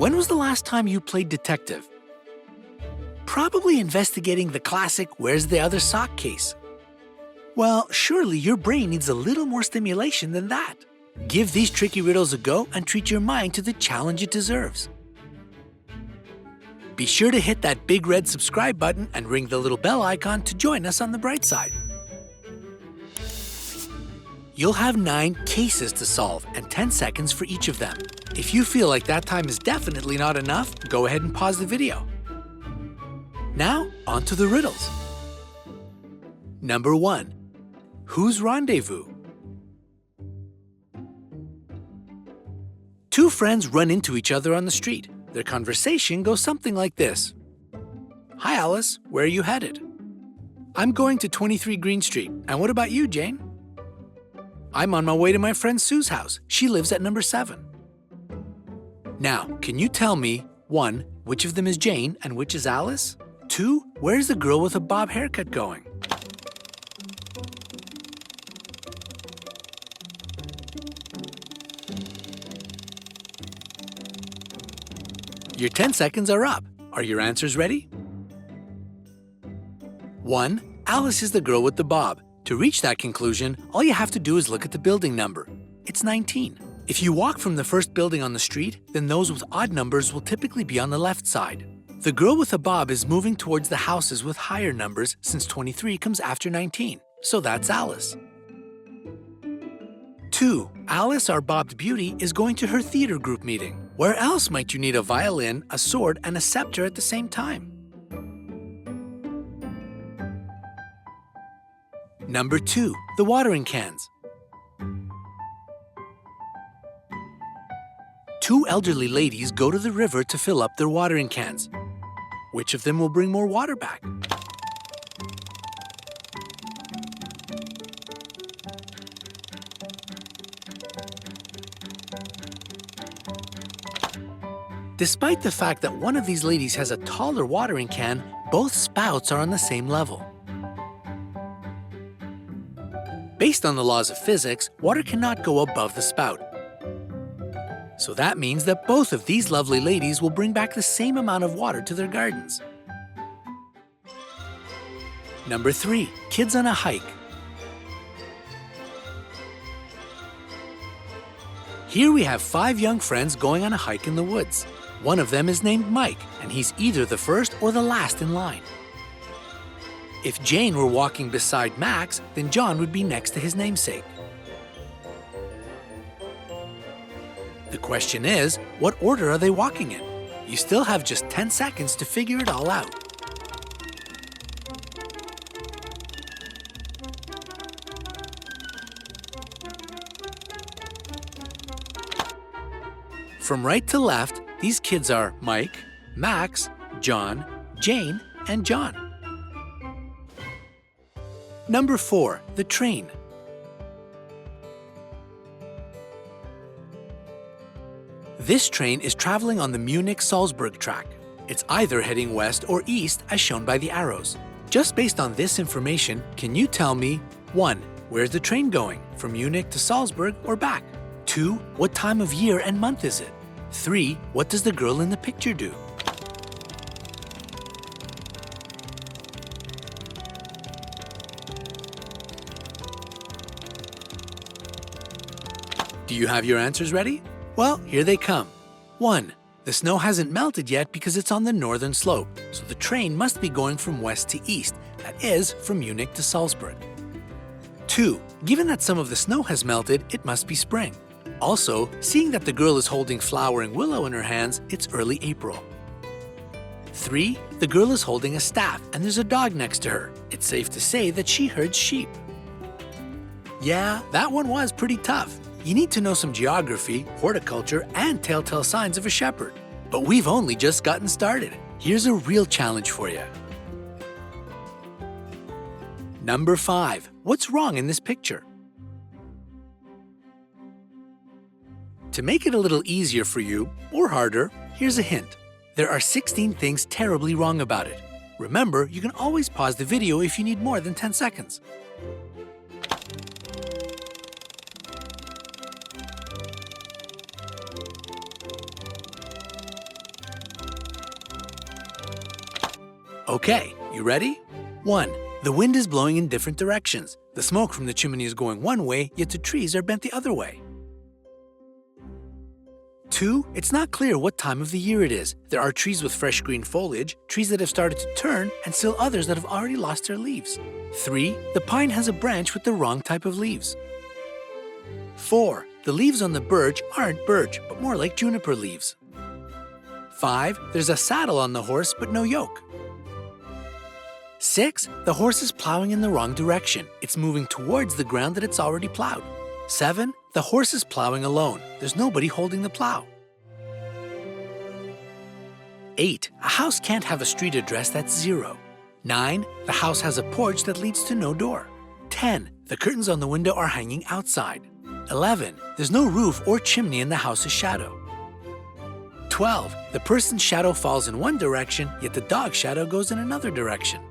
When was the last time you played detective? Probably investigating the classic "Where's the other sock" case. Well, surely your brain needs a little more stimulation than that. Give these tricky riddles a go and treat your mind to the challenge it deserves. Be sure to hit that big red subscribe button and ring the little bell icon to join us on the bright side. You'll have 9 cases to solve and 10 seconds for each of them. If you feel like that time is definitely not enough, go ahead and pause the video. Now, on to the riddles. Number 1. Whose rendezvous? 2 friends run into each other on the street. Their conversation goes something like this. Hi Alice, where are you headed? I'm going to 23 Green Street. And what about you, Jane? I'm on my way to my friend Sue's house. She lives at number 7. Now, can you tell me, 1, which of them is Jane and which is Alice? 2, where's the girl with a bob haircut going? Your 10 seconds are up. Are your answers ready? 1. Alice is the girl with the bob. To reach that conclusion, all you have to do is look at the building number. It's 19. If you walk from the first building on the street, then those with odd numbers will typically be on the left side. The girl with the bob is moving towards the houses with higher numbers since 23 comes after 19, so that's Alice. 2. Alice, our bobbed beauty, is going to her theater group meeting. Where else might you need a violin, a sword, and a scepter at the same time? Number 2. The watering cans. 2 elderly ladies go to the river to fill up their watering cans. Which of them will bring more water back? Despite the fact that one of these ladies has a taller watering can, both spouts are on the same level. Based on the laws of physics, water cannot go above the spout. So that means that both of these lovely ladies will bring back the same amount of water to their gardens. Number 3. Kids on a hike. Here we have 5 young friends going on a hike in the woods. One of them is named Mike, and he's either the first or the last in line. If Jane were walking beside Max, then John would be next to his namesake. The question is, what order are they walking in? You still have just 10 seconds to figure it all out. From right to left, these kids are Mike, Max, John, Jane, and John. Number 4. The train. This train is traveling on the Munich-Salzburg track. It's either heading west or east as shown by the arrows. Just based on this information, can you tell me 1. Where's the train going, from Munich to Salzburg or back? 2. What time of year and month is it? 3. What does the girl in the picture do? Do you have your answers ready? Well, here they come. 1. The snow hasn't melted yet because it's on the northern slope, so the train must be going from west to east, that is, from Munich to Salzburg. 2. Given that some of the snow has melted, it must be spring. Also, seeing that the girl is holding flowering willow in her hands, it's early April. 3. The girl is holding a staff and there's a dog next to her. It's safe to say that she herds sheep. Yeah, that one was pretty tough. You need to know some geography, horticulture, and telltale signs of a shepherd. But we've only just gotten started. Here's a real challenge for you. Number 5. What's wrong in this picture? To make it a little easier for you, or harder, here's a hint. There are 16 things terribly wrong about it. Remember, you can always pause the video if you need more than 10 seconds. Okay, you ready? 1. The wind is blowing in different directions. The smoke from the chimney is going one way, yet the trees are bent the other way. 2. It's not clear what time of the year it is. There are trees with fresh green foliage, trees that have started to turn, and still others that have already lost their leaves. 3. The pine has a branch with the wrong type of leaves. 4. The leaves on the birch aren't birch, but more like juniper leaves. 5. There's a saddle on the horse, but no yoke. 6. The horse is plowing in the wrong direction. It's moving towards the ground that it's already plowed. 7. The horse is plowing alone. There's nobody holding the plow. 8. A house can't have a street address that's 0. 9. The house has a porch that leads to no door. 10. The curtains on the window are hanging outside. 11. There's no roof or chimney in the house's shadow. 12. The person's shadow falls in one direction, yet the dog's shadow goes in another direction.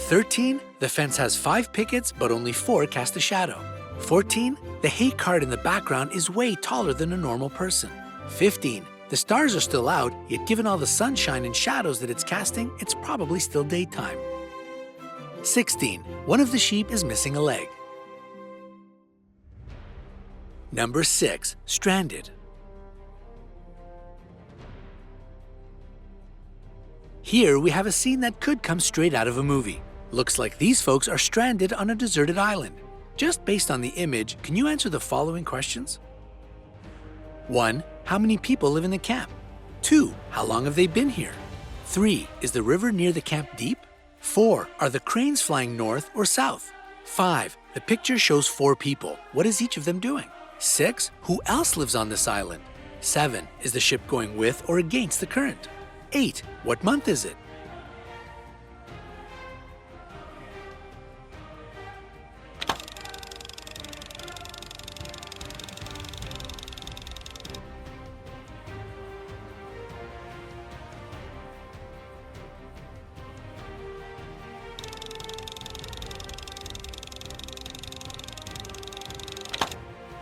13. The fence has 5 pickets, but only 4 cast a shadow. 14. The hay cart in the background is way taller than a normal person. 15. The stars are still out, yet given all the sunshine and shadows that it's casting, it's probably still daytime. 16. One of the sheep is missing a leg. Number 6. Stranded. Here we have a scene that could come straight out of a movie. Looks like these folks are stranded on a deserted island. Just based on the image, can you answer the following questions? 1. How many people live in the camp? 2. How long have they been here? 3. Is the river near the camp deep? 4. Are the cranes flying north or south? 5. The picture shows 4 people. What is each of them doing? 6. Who else lives on this island? 7. Is the ship going with or against the current? 8. What month is it?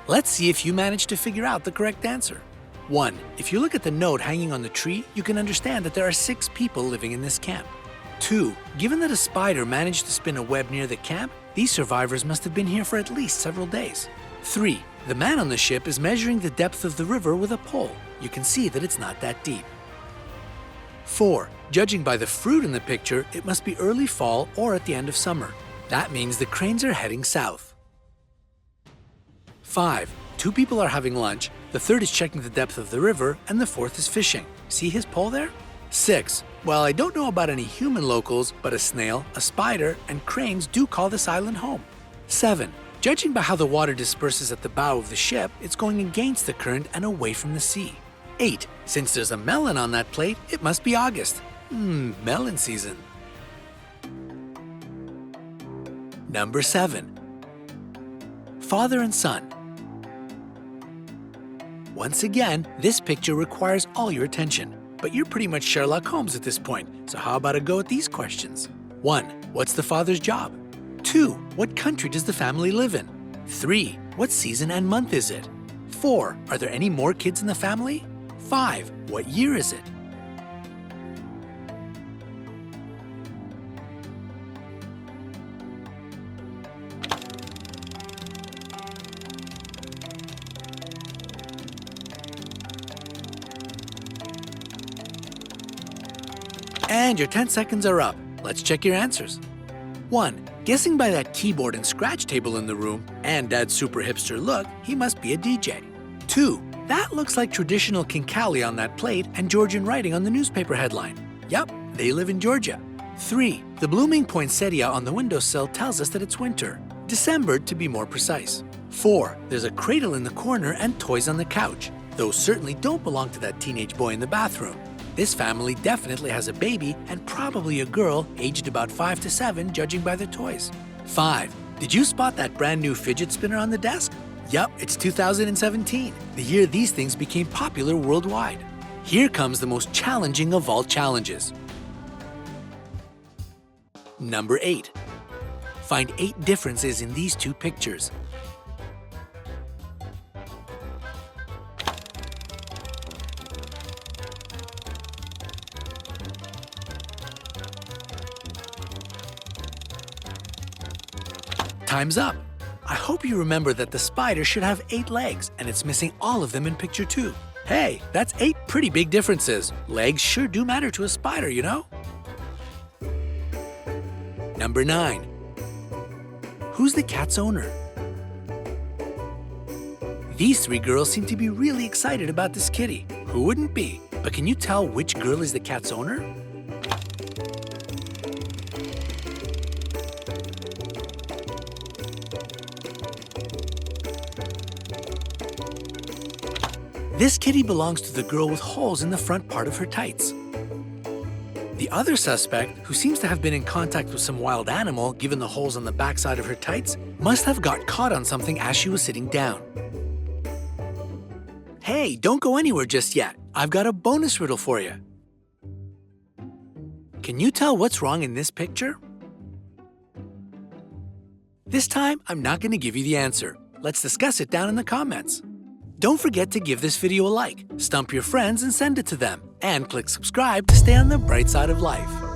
Let's see if you managed to figure out the correct answer. 1. If you look at the note hanging on the tree, you can understand that there are 6 people living in this camp. 2. Given that a spider managed to spin a web near the camp, these survivors must have been here for at least several days. 3. The man on the ship is measuring the depth of the river with a pole. You can see that it's not that deep. 4. Judging by the fruit in the picture, it must be early fall or at the end of summer. That means the cranes are heading south. 5. 2 people are having lunch, the third is checking the depth of the river, and the fourth is fishing. See his pole there? 6. Well, I don't know about any human locals, but a snail, a spider, and cranes do call this island home. 7. Judging by how the water disperses at the bow of the ship, it's going against the current and away from the sea. 8. Since there's a melon on that plate, it must be August. Melon season. Number 7. Father and son. Once again, this picture requires all your attention, but you're pretty much Sherlock Holmes at this point, so how about a go at these questions? 1. What's the father's job? 2. What country does the family live in? 3. What season and month is it? 4. Are there any more kids in the family? 5. What year is it? And your 10 seconds are up. Let's check your answers. 1. Guessing by that keyboard and scratch table in the room and Dad's super hipster look, he must be a DJ. 2. That looks like traditional Kinkali on that plate and Georgian writing on the newspaper headline. Yup, they live in Georgia. 3. The blooming poinsettia on the windowsill tells us that it's winter. December, to be more precise. 4. There's a cradle in the corner and toys on the couch. Those certainly don't belong to that teenage boy in the bathroom. This family definitely has a baby and probably a girl aged about 5 to 7 judging by the toys. 5. Did you spot that brand new fidget spinner on the desk? Yup, it's 2017, the year these things became popular worldwide. Here comes the most challenging of all challenges. Number 8. Find 8 differences in these 2 pictures. Time's up. I hope you remember that the spider should have 8 legs, and it's missing all of them in picture 2. Hey, that's 8 pretty big differences. Legs sure do matter to a spider, you know? Number 9. Who's the cat's owner? These 3 girls seem to be really excited about this kitty. Who wouldn't be? But can you tell which girl is the cat's owner? This kitty belongs to the girl with holes in the front part of her tights. The other suspect, who seems to have been in contact with some wild animal given the holes on the backside of her tights, must have got caught on something as she was sitting down. Hey, don't go anywhere just yet. I've got a bonus riddle for you. Can you tell what's wrong in this picture? This time, I'm not going to give you the answer. Let's discuss it down in the comments. Don't forget to give this video a like, stump your friends and send it to them, and click subscribe to stay on the bright side of life.